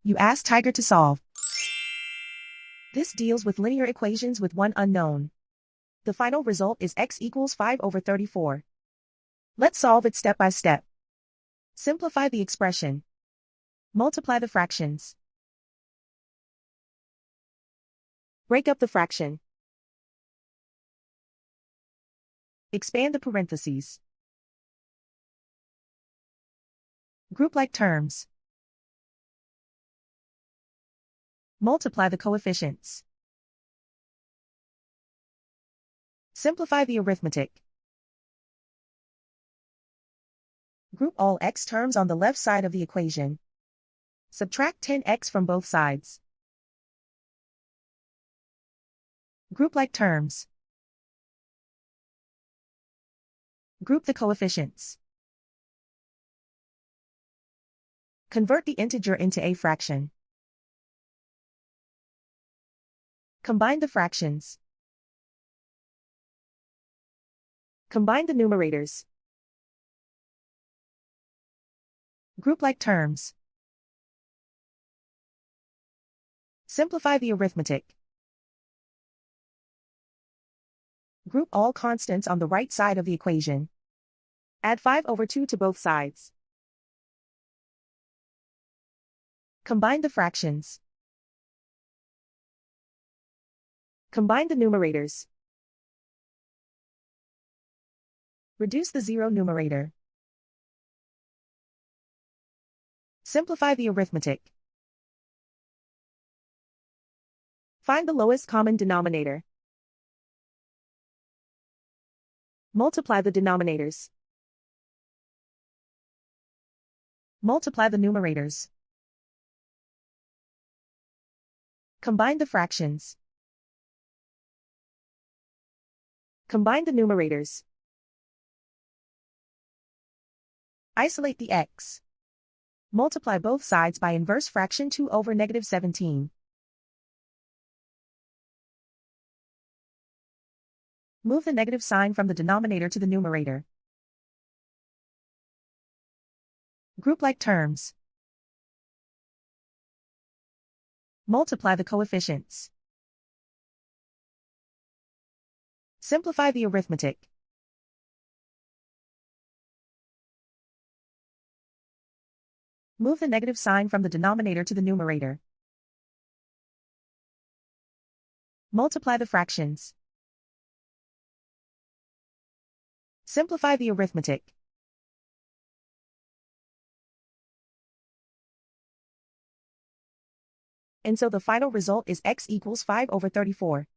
You ask Tiger to solve. This deals with linear equations with one unknown. The final result is x equals 5/34. Let's solve it step by step. Simplify the expression. Multiply the fractions. Break up the fraction. Expand the parentheses. Group like terms. Multiply the coefficients. Simplify the arithmetic. Group all x terms on the left side of the equation. Subtract 10x from both sides. Group like terms. Group the coefficients. Convert the integer into a fraction. Combine the fractions. Combine the numerators. Group like terms. Simplify the arithmetic. Group all constants on the right side of the equation. Add 5/2 to both sides. Combine the fractions. Combine the numerators. Reduce the zero numerator. Simplify the arithmetic. Find the lowest common denominator. Multiply the denominators. Multiply the numerators. Combine the fractions. Combine the numerators. Isolate the x. Multiply both sides by inverse fraction 2/-17. Move the negative sign from the denominator to the numerator. Group like terms. Multiply the coefficients. Simplify the arithmetic. Move the negative sign from the denominator to the numerator. Multiply the fractions. Simplify the arithmetic. And so the final result is x equals 5/34.